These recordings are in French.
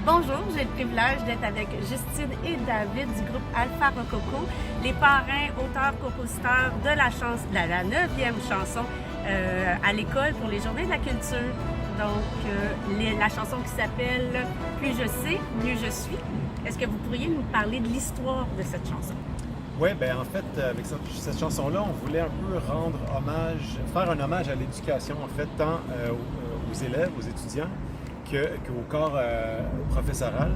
Bonjour, j'ai le privilège d'être avec Justine et David du groupe Alpha Rococo, les parrains, auteurs, compositeurs de la 9e chanson à l'école pour les Journées de la culture. Donc, la chanson qui s'appelle « Plus je sais, mieux je suis ». Est-ce que vous pourriez nous parler de l'histoire de cette chanson? Oui, bien en fait, avec cette chanson-là, on voulait un peu faire un hommage à l'éducation, en fait, tant aux élèves, aux étudiants, qu'au corps professoral.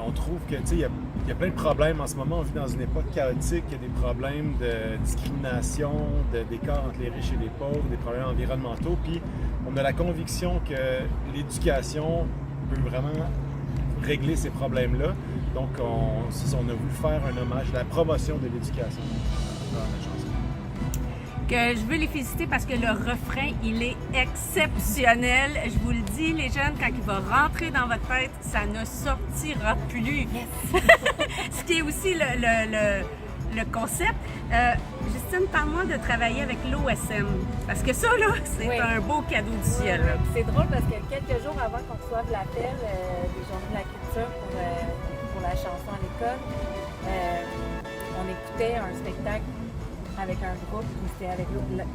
On trouve que, il y a plein de problèmes en ce moment. On vit dans une époque chaotique. Il y a des problèmes de discrimination, d'écart entre les riches et les pauvres, des problèmes environnementaux. Puis, on a la conviction que l'éducation peut vraiment régler ces problèmes-là. Donc, on a voulu faire un hommage à la promotion de l'éducation dans la chanson. Que je veux les féliciter parce que le refrain, il est exceptionnel. Je vous le dis, les jeunes, quand il va rentrer dans votre tête, ça ne sortira plus. Yes. Ce qui est aussi le concept. Justine, parle-moi de travailler avec l'OSM. Parce que ça, là, c'est un beau cadeau du ciel. C'est drôle parce que quelques jours avant qu'on reçoive l'appel des Journées de la culture pour la chanson à l'école, on écoutait un spectacle avec un groupe qui était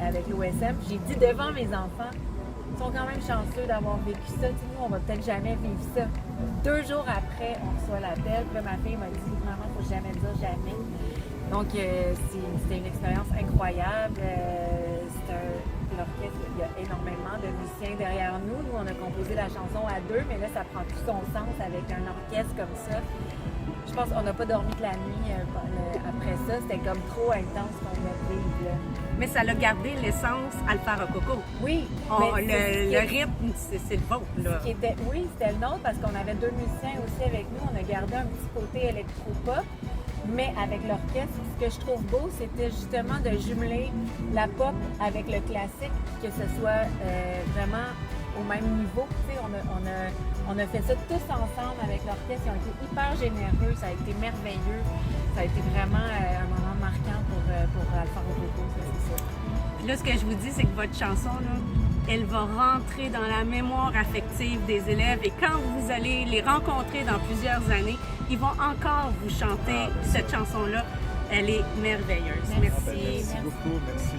avec l'OSM. J'ai dit devant mes enfants, ils sont quand même chanceux d'avoir vécu ça. Nous, on va peut-être jamais vivre ça. 2 jours après, on reçoit l'appel. Puis là, ma fille m'a dit, maman, il ne faut jamais dire jamais. Donc, c'était une expérience incroyable. L'orchestre, il y a énormément de musiciens derrière nous. Nous, on a composé la chanson à 2, mais là, ça prend tout son sens avec un orchestre comme ça. Je pense qu'on n'a pas dormi de la nuit après ça. C'était comme trop intense qu'on venait de vivre. Là. Mais ça a gardé l'essence Alpha Rococo. Oui. Le rythme, c'est le vôtre. Là. Oui, c'était le nôtre parce qu'on avait 2 musiciens aussi avec nous. On a gardé un petit côté électro-pop. Mais avec l'orchestre, ce que je trouve beau, c'était justement de jumeler la pop avec le classique, que ce soit vraiment au même niveau. Tu sais, on a fait ça tous ensemble avec l'orchestre. Ils ont été hyper généreux, ça a été merveilleux. Ça a été vraiment un moment marquant pour Alpha Rococo, ça c'est sûr. Puis là, ce que je vous dis, c'est que votre chanson, là, elle va rentrer dans la mémoire affective des élèves et quand vous allez les rencontrer dans plusieurs années, ils vont encore vous chanter cette chanson-là. Elle est merveilleuse. Merci. Merci beaucoup, merci.